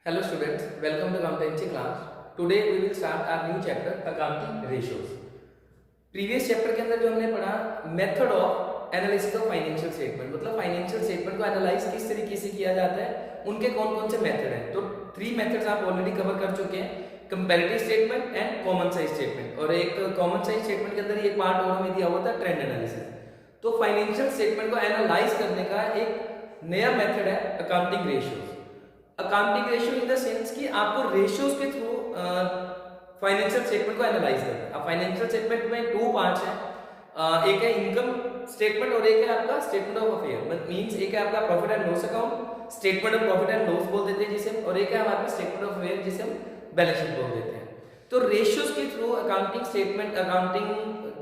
Hello students, welcome to accountancy class. Today we will start our new chapter accounting ratios. Previous chapter के अंदर जो हमने पढ़ा method of analysis of financial statement, मतलब financial statement को analyse किस तरीके से किया जाता है, उनके कौन कौन से मेथड हैं। तो 3 मेथड्स आप ऑलरेडी कवर कर चुके हैं, comparative statement and common size statement, और एक कॉमन साइज स्टेटमेंट के अंदर एक पार्ट और हमें दिया हुआ था ट्रेंड एनालिसिस। तो फाइनेंशियल स्टेटमेंट को एनालाइज करने का एक नया मेथड है accounting ratios. Accounting ratio in the sense कि आपको रेशियोज के थ्रू फाइनेंशियल स्टेटमेंट को एनालाइज करना है। अब फाइनेंशियल स्टेटमेंट में 2 पार्ट्स हैं, एक है इनकम स्टेटमेंट और एक है आपका स्टेटमेंट ऑफ अफेयर, मींस एक है आपका profit and loss account, statement of profit and loss बोल देते हैं जिसे, और एक है हमारे पास स्टेटमेंट ऑफ अफेयर जिसे हम बैलेंस शीट बोल देते हैं। तो रेशियोज के थ्रू अकाउंटिंग स्टेटमेंट, अकाउंटिंग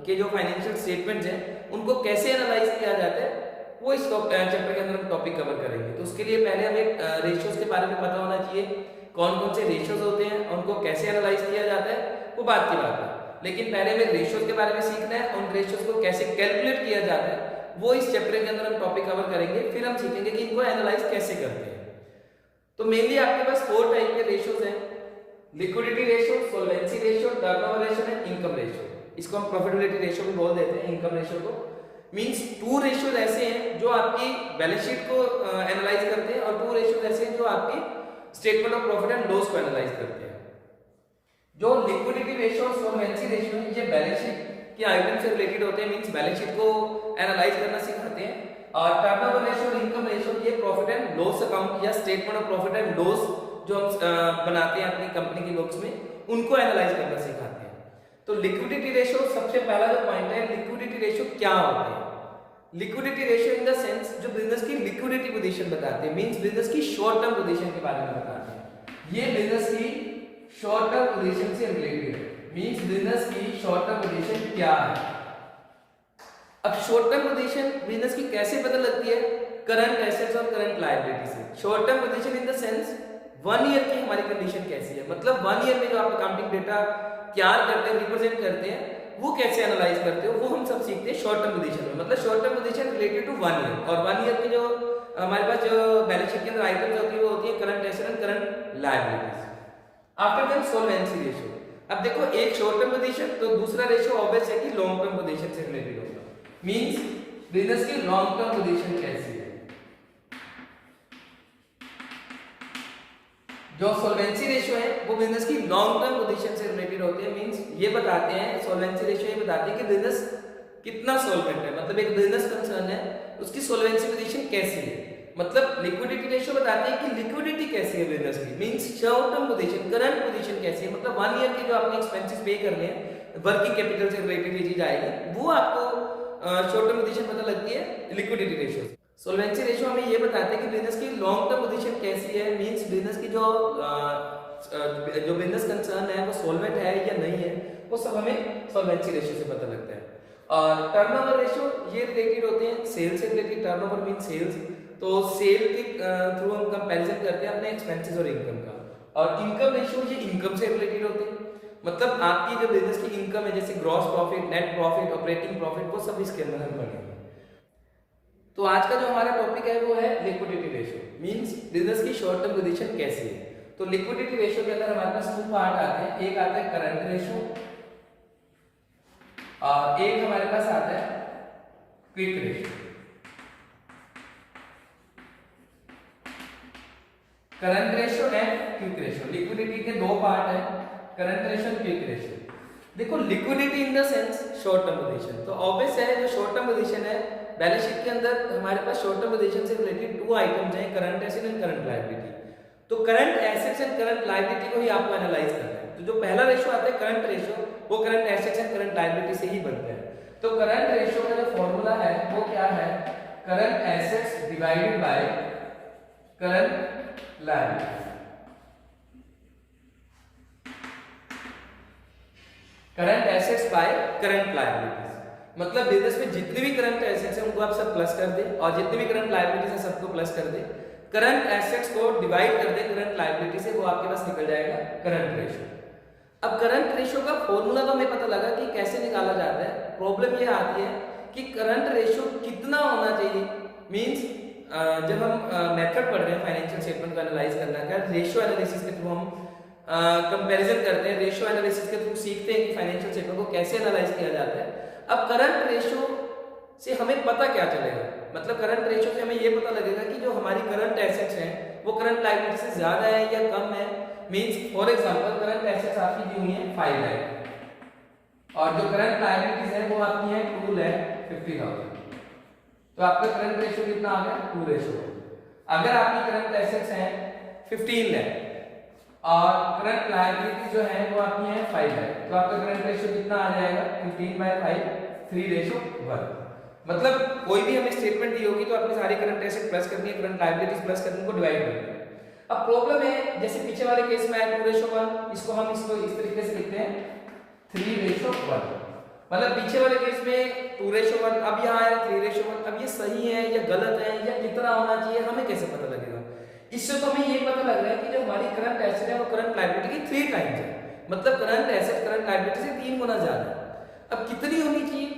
के जो फाइनेंशियल स्टेटमेंट्स हैं उनको कैसे एनालाइज किया जाता है वो इस चैप्टर के अंदर हम टॉपिक कवर करेंगे। तो उसके लिए पहले हमें रेशियोज के बारे में पता होना चाहिए, कौन कौन से रेशियोज होते हैं, उनको कैसे एनालाइज किया जाता है वो बात की बात है, लेकिन पहले हमें रेशियोज के बारे में सीखना है, उन रेशियोज को कैसे कैलकुलेट किया जाता है वो इस चैप्टर के अंदर हम टॉपिक कवर करेंगे। फिर हम सीखेंगे कि इनको एनालाइज कैसे करते हैं। तो मेनली आपके पास 4 टाइप के रेशियोज हैं, liquidity ratio, solvency ratio, turnover ratio and income ratio. इसको हम प्रॉफिटेबिलिटी रेशियो भी बोल देते हैं, इनकम रेशियो को। मींस 2 रेशियोज ऐसे हैं जो आपकी बैलेंस शीट को एनालाइज करते हैं, और 2 रेशियोज ऐसे हैं जो आपकी statement of profit and loss को एनालाइज करते हैं। जो लिक्विडिटी रेशियो और सॉल्वेंसी रेशियो है ये बैलेंस शीट के आइटम से रिलेटेड होते हैं, मींस बैलेंस शीट को एनालाइज करना सिखाते हैं। और टर्नओवर रेशियो और इनकम रेशियो ये प्रॉफिट एंड लॉस अकाउंट या statement of profit and loss जो हम बनाते हैं अपनी कंपनी की बुक्स में, उनको एनालाइज करना सिखाते हैं। तो लिक्विडिटी रेशियो सबसे पहला जो पॉइंट है, लिक्विडिटी रेशियो क्या होते हैं। Liquidity ratio in the sense जो बिजनेस की लिक्विडिटी पोजीशन बताते हैं, मींस बिजनेस की शॉर्ट टर्म पोजीशन के बारे में बताते हैं। ये बिजनेस की शॉर्ट टर्म पोजीशन से रिलेटेड है, मींस बिजनेस की शॉर्ट टर्म पोजीशन क्या है। अब शॉर्ट टर्म पोजीशन बिजनेस की कैसे पता लगती है, करंट एसेट्स और करंट लायबिलिटी से। Short term position in the sense 1 year की हमारी कंडीशन कैसी है, मतलब 1 ईयर में जो आप अकाउंटिंग डेटा तैयार करते हैं, रिप्रेजेंट करते हैं, वो कैसे एनालाइज करते हो वो हम सब सीखते हैं शॉर्ट टर्म पोजीशन में। मतलब short term position related to 1 year, और 1 ईयर के जो हमारे पास जो बैलेंस शीट के अंदर आइटम्स होती है वो होती है current asset and current liabilities. After that solvency ratio. अब देखो, एक शॉर्ट टर्म पोजीशन तो दूसरा रेशियो ऑब्वियस है कि लॉन्ग टर्म पोजीशन से रिलेटेड होगा, मींस बिजनेस की लॉन्ग टर्म पोजीशन कैसी है। जो सॉल्वेंसी रेशियो है वो बिजनेस की लॉन्ग टर्म पोजीशन से रिलेटेड होते हैं, मींस ये बताते हैं, सॉल्वेंसी रेशियो ये बताते हैं कि बिजनेस कितना सॉल्वेंट है, मतलब एक बिजनेस कंसर्न है उसकी सॉल्वेंसी पोजीशन कैसी है। मतलब लिक्विडिटी रेशियो बताते हैं कि लिक्विडिटी कैसी है बिजनेस की, means short term position, current position कैसी है, मतलब 1 ईयर के जो आपने एक्सपेंसेस पे करने हैं, वर्किंग कैपिटल से रिलेटेड ये चीज आएगी, वो आपको शॉर्ट टर्म पोजीशन पता लगती है लिक्विडिटी रेशियो। सॉल्वेंसी रेशियो हमें ये बताते हैं कि बिजनेस की लॉन्ग टर्म पोजीशन कैसी है, मींस बिजनेस की जो बिजनेस कंसर्न है वो सॉल्वेंट है या नहीं है, वो सब हमें सॉल्वेंसी रेशियो से पता लगता है। और टर्नओवर रेशियो ये रिलेटेड होते हैं सेल से रिलेटेड, टर्नओवर मींस सेल्स, तो सेल के थ्रू हम कंपैरिजन करते हैं अपने एक्सपेंसेस और इनकम का। और इनकम रेशियो ये इनकम से रिलेटेड होते हैं, मतलब आपकी जो बिजनेस की इनकम है जैसे gross profit, net profit, operating profit, वो सब इसके अंदर हम पढ़ेंगे। तो आज का जो हमारा टॉपिक है वो है लिक्विडिटी रेशियो, मींस बिजनेस की शॉर्ट टर्म पोजीशन कैसी है। तो लिक्विडिटी रेशियो के अंदर हमारे पास 2 पार्ट आते हैं, एक आता है करंट रेशियो और एक हमारे पास आता है quick ratio. Current ratio and quick ratio, liquidity के 2 पार्ट है, करंट रेशियो और क्विक रेशियो। देखो, liquidity in the sense short term position, तो ऑब्वियस है जो शॉर्ट टर्म पोजीशन है बैलेंस शीट के अंदर हमारे पास शॉर्ट टर्म पोजीशन से रिलेटेड 2 आइटम्स हैं, current asset and current liability. तो current assets and current liability को ही आपको एनालाइज करना है। तो जो पहला रेशियो आता है करंट रेशियो, वो current assets and current liability से ही बनता है। तो करंट रेशियो का जो फॉर्मूला है वो क्या है, current assets divided by current liability. Current assets by current liabilities, मतलब बिजनेस में जितने भी करंट एसेट्स हैं उनको आप सब प्लस कर दें, और जितने भी करंट लायबिलिटीज हैं सबको प्लस कर दें। करंट एसेट्स को डिवाइड कर दें करंट लायबिलिटी से, वो आपके पास निकल जाएगा करंट रेशियो। अब करंट रेशियो का फॉर्मूला तो हमें पता लगा कि कैसे निकाला जाता है। प्रॉब्लम ये आती है कि करंट रेशियो कितना होना चाहिए, मींस जब हम मेथड पढ़ रहे हैं फाइनेंशियल स्टेटमेंट को एनालाइज करने का, रेशियो एनालिसिस के थ्रू हम कंपैरिजन करते हैं, रेशियो एनालिसिस के थ्रू सीखते हैं कि फाइनेंशियल स्टेटमेंट को कैसे एनालाइज किया जाता है। अब करंट रेशियो से हमें पता क्या चलेगा, मतलब करंट रेशियो से हमें ये पता लगेगा कि जो हमारी करंट एसेट्स हैं वो करंट लायबिलिटी से ज्यादा है या कम है। Means for example current assets आपकी दी हुई है 5 लाख और जो करंट लायबिलिटीज है वो आपकी है 2,50,000, तो आपका करंट रेशियो कितना आ गया 2 रेशियो। अगर आपकी करंट एसेट्स हैं 15 लाख और करंट लायबिलिटी जो है वो आपकी है 5 लाख, तो आपका करंट रेशियो कितना आ जाएगा 15/5, 3:1। मतलब कोई भी हमें स्टेटमेंट दी होगी तो अपनी सारी करंट एसेट प्लस करनी है, करंट लायबिलिटीज प्लस करनी, को डिवाइड करनी है। अब प्रॉब्लम है जैसे पीछे वाले केस में है 2:1, इसको हम इस तरीके से लिखते हैं 3:1। मतलब पीछे वाले केस में 2:1, अब यहाँ है 3:1। अब ये सही है या गलत है या कितना होना चाहिए हमें कैसे पता लगेगा? इससे तो हमें ये पता लग रहा है कि जो हमारी करंट एसेट है वो करंट लायबिलिटी की 3 टाइम्स है, मतलब करंट एसेट करंट लायबिलिटी से 3 गुना ज्यादा है। अब कितनी होनी चाहिए,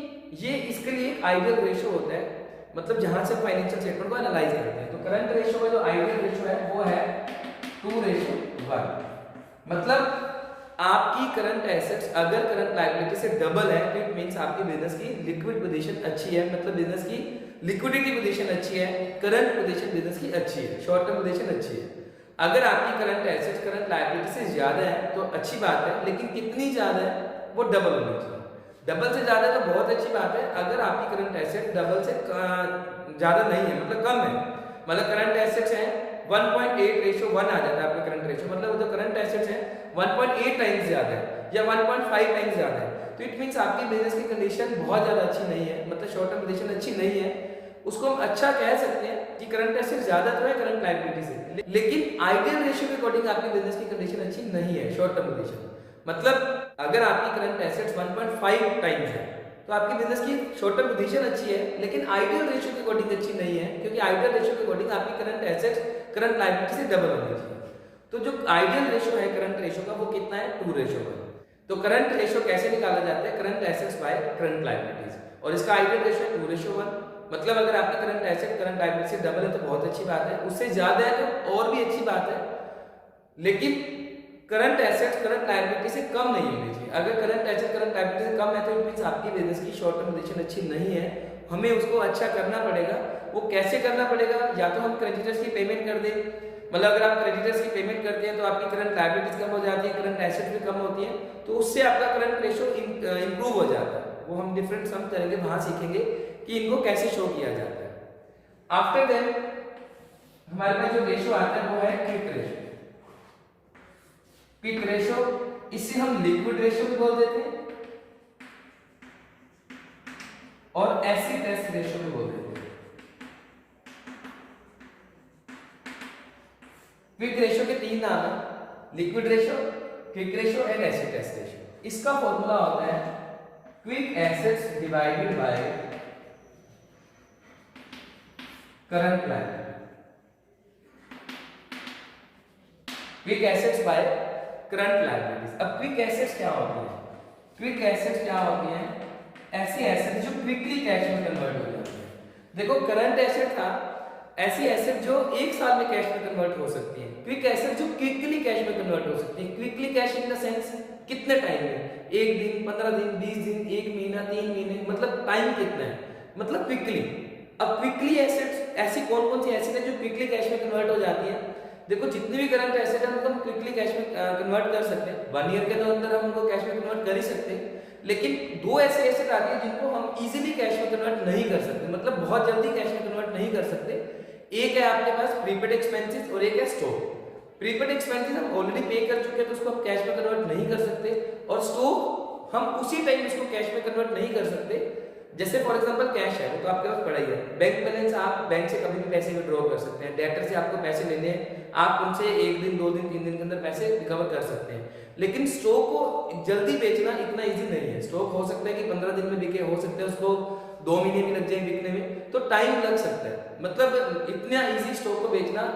ये इसके लिए एक आइडियल रेशियो होता है, मतलब जहां से फाइनेंशियल स्टेटमेंट को एनालाइज करते हैं। तो करंट रेशियो का जो आइडियल रेशियो है वो है 2:1। मतलब आपकी करंट एसेट्स अगर करंट लायबिलिटी से डबल है तो इट मींस आपकी बिजनेस की लिक्विड पोजीशन अच्छी है, मतलब बिजनेस की लिक्विडिटी पोजीशन अच्छी है, करंट पोजीशन बिजनेस की अच्छी है, शॉर्ट टर्म पोजीशन अच्छी है। अगर आपकी करंट एसेट्स करंट लायबिलिटी से ज्यादा है तो अच्छी बात है, लेकिन कितनी ज्यादा है वो डबल होनी चाहिए। डबल से ज्यादा तो बहुत अच्छी बात है, अगर आपकी करंट एसेट डबल से ज्यादा नहीं है मतलब कम है, मतलब करंट एसेट्स है 1.8:1 आ जाता है आपका करंट रेशियो, मतलब जो करंट एसेट्स है 1.8 टाइम्स ज्यादा है या 1.5 टाइम्स ज्यादा है, तो इट मींस आपकी बिजनेस की कंडीशन बहुत ज्यादा अच्छी नहीं है, मतलब शॉर्ट टर्म कंडीशन अच्छी नहीं है। उसको हम अच्छा कह सकते हैं कि करंट एसेट्स ज्यादा तो है करंट लायबिलिटी से, लेकिन आइडियल रेशियो के अकॉर्डिंग आपकी बिजनेस की कंडीशन अच्छी नहीं है शॉर्ट टर्म कंडीशन। मतलब अगर आपकी करंट एसेट्स 1.5 टाइम्स है तो आपकी बिजनेस की शॉर्ट टर्म पोजीशन अच्छी है, लेकिन आइडियल रेशियो के अकॉर्डिंग अच्छी नहीं है, क्योंकि आइडियल रेशियो के अकॉर्डिंग आपकी करंट एसेट्स करंट लायबिलिटी से डबल होनी चाहिए। तो जो आइडियल रेशियो है करंट रेशियो का वो कितना है 2:1। तो करंट रेशियो कैसे निकाला जाता है, current assets by current liabilities, और इसका आइडियल रेशियो है 2:1। मतलब अगर आपकी करंट एसेट करंट लायबिलिटी से डबल है तो बहुत अच्छी बात है, उससे ज्यादा है तो और भी अच्छी बात है, लेकिन करंट एसेट्स करंट लायबिलिटी से कम नहीं होनी चाहिए। अगर करंट एसेट करंट लायबिलिटी से कम है तो इट मींस आपकी बिजनेस की शॉर्ट टर्म पोजीशन अच्छी नहीं है, हमें उसको अच्छा करना पड़ेगा। वो कैसे करना पड़ेगा, या तो हम क्रेडिटर्स की पेमेंट कर दें, मतलब अगर आप क्रेडिटर्स की पेमेंट करते हैं तो आपकी करंट लायबिलिटीज कम हो जाती है, करंट एसेट भी कम होती है, तो उससे आपका करंट रेशियो इंप्रूव हो जाता है। वो हम डिफरेंट सम करेंगे, वहां सीखेंगे कि इनको कैसे शो किया जाता है। आफ्टर दैट हमारे पास जो रेशियो आता है वो है क्विक रेशियो। क्विक रेशियो इसे हम लिक्विड रेशियो भी बोल देते हैं और एसिड टेस्ट रेशियो भी बोल देते हैं। क्विक रेशियो के 3 नाम है, liquid ratio, quick ratio and acid test ratio. इसका फॉर्मूला होता है quick assets divided by current liability. Quick assets by current liabilities. अब क्विक एसेट्स क्या होती है? क्विक एसेट्स क्या होती हैं? ऐसी एसेट जो क्विकली कैश में कन्वर्ट हो जाती है। देखो करंट एसेट था ऐसी एसेट जो 1 साल में कैश में कन्वर्ट हो सकती है, क्विक एसेट जो क्विकली कैश में कन्वर्ट हो सकती है। Quickly cash in the sense कितने टाइम में, 1 दिन, 15 दिन, 20 दिन, 1 महीना, 3 महीने, मतलब टाइम कितना है, मतलब क्विकली। अब क्विकली एसेट्स ऐसी कौन कौन सी एसेट है जो क्विकली कैश में कन्वर्ट हो जाती है? देखो जितनी भी करंट एसेट है मतलब हम क्विकली कैश में कन्वर्ट कर सकते हैं, 1 ईयर के अंदर हम उनको कैश में कन्वर्ट कर ही सकते हैं। लेकिन 2 ऐसे एसेट आती है जिनको हम इजीली कैश में कन्वर्ट नहीं कर सकते, मतलब बहुत जल्दी कैश में कन्वर्ट नहीं कर सकते। एक है आपके पास प्रीपेड एक्सपेंसेस और एक है स्टॉक। प्रीपेड एक्सपेंसेस हम ऑलरेडी पे कर चुके हैं तो उसको हम कैश में कन्वर्ट नहीं कर सकते, और स्टॉक हम उसी टाइम उसको कैश में कन्वर्ट नहीं कर सकते। जैसे फॉर एग्जांपल कैश है वो तो आपके पास पड़ा ही है, बैंक बैलेंस आप बैंक से कभी भी पैसे विड्रॉ कर सकते हैं, डेटर से आपको पैसे लेने हैं आप उनसे 1 दिन 2 दिन 3 दिन के अंदर पैसे रिकवर कर सकते हैं। लेकिन स्टॉक को जल्दी बेचना इतना इजी नहीं है। स्टॉक हो सकता है कि 15 दिन में बिके, हो सकता है उसको 2 महीने भी लग जाए बिकने में, तो टाइम लग सकता है। मतलब इतना इजी स्टॉक को बेचना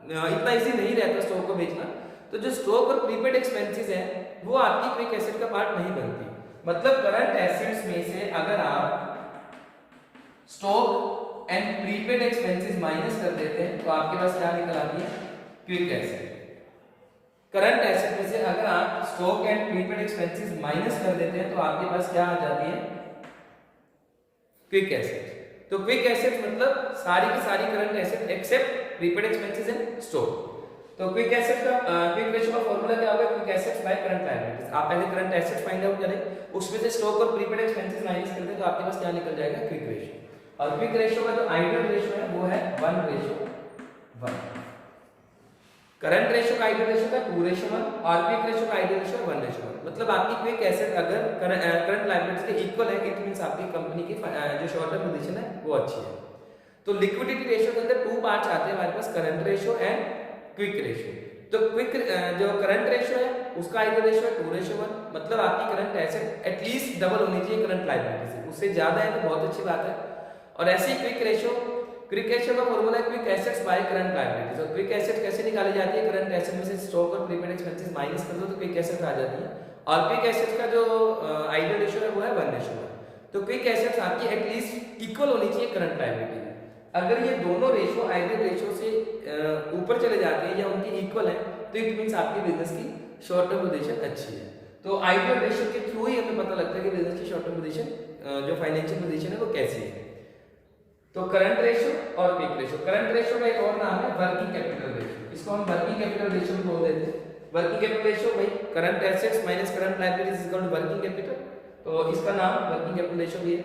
इतना इजी नहीं रहता स्टॉक को बेचना। तो जो स्टॉक और प्रीपेड एक्सपेंसेस है वो आपकी क्विक एसेट का पार्ट नहीं बनती। मतलब करंट एसेट्स में से अगर आप stock and prepaid expenses minus कर देते हैं तो आपके पास क्या निकल आती है, क्विक एसेट। करंट एसेट में से अगर आप stock and prepaid expenses minus कर देते हैं तो आपके पास क्या आ जाती है, क्विक एसेट। तो क्विक एसेट मतलब सारी की सारी current asset except prepaid expenses and stock. तो क्विक एसेट का क्विक रेशियो का फार्मूला क्या होगा, quick assets by current liabilities. आप पहले करंट एसेट फाइंड आउट करें, उसमें से स्टॉक और प्रीपेड एक्सपेंसेस माइनस कर दें तो आपके पास क्या निकल जाएगा, क्विक रेशियो। और क्विक रेशियो का जो आइडियल रेशियो है वो है 1:1। करंट रेशियो का आइडियल रेशियो का 2:1 और क्विक रेशियो का आइडियल रेशियो 1:1। मतलब आपकी क्विक एसेट अगर करंट लायबिलिटीज के इक्वल है, इट मींस आपकी कंपनी की जो शॉर्ट टर्म पोजीशन है वो अच्छी है। तो लिक्विडिटी रेशियो के अंदर 2 पार्ट्स आते हैं हमारे पास, current ratio and quick ratio. तो क्विक जो करंट रेशियो है उसका आइडियल रेशियो है 2:1। मतलब आपकी करंट एसेट एटलीस्ट डबल होनी चाहिए करंट लायबिलिटी से, उससे ज्यादा है तो बहुत अच्छी बात है। और ऐसे ही क्विक रेशियो का फॉर्मूला है quick assets by current liabilities. और क्विक एसेट कैसे निकाली जाती है, करंट एसेट में से स्टॉक और प्रीपेड एक्सपेंसेस माइनस कर दो तो क्विक एसेट आ जाती है। और क्विक एसेट का जो आइडियल रेशियो है वो है 1:1। तो क्विक एसेट्स आपकी एटलीस्ट इक्वल होनी चाहिए करंट लायबिलिटी। अगर ये दोनों रेशियो आइडियल रेशियो से ऊपर चले जाते हैं या उनकी इक्वल है तो इट मींस आपकी बिजनेस की शॉर्ट टर्म पोजीशन अच्छी है। तो आइडियल रेशियो के थ्रू ही हमें पता लगता है कि बिजनेस की शॉर्ट टर्म पोजीशन जो फाइनेंशियल पोजीशन है वो कैसी है। तो करंट रेशियो और क्विक रेशियो। करंट रेशियो का एक और नाम है वर्किंग कैपिटल रेशियो, इसको हम वर्किंग कैपिटल रेशियो बोल देते हैं। वर्किंग कैपिटल रेशियो भाई current assets minus current liabilities is equal to working capital, तो इसका नाम वर्किंग कैपिटल रेशियो भी है।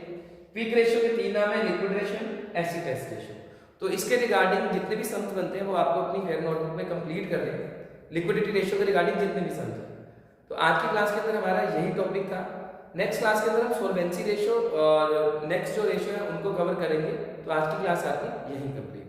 क्विक रेशियो के 3 नाम है, liquid ratio, acid test ratio. तो इसके रिगार्डिंग जितने भी सम्स बनते हैं वो आपको अपनी फेयर नोटबुक में कंप्लीट कर देंगे, लिक्विडिटी रेशियो के रिगार्डिंग जितने भी सम्स हैं। तो आज की क्लास के अंदर हमारा यही टॉपिक था। नेक्स्ट क्लास के अंदर हम सोल्वेंसी रेशियो और नेक्स्ट जो रेशियो है उनको कवर करेंगे। तो आज की क्लास आपकी यही कंप्लीट।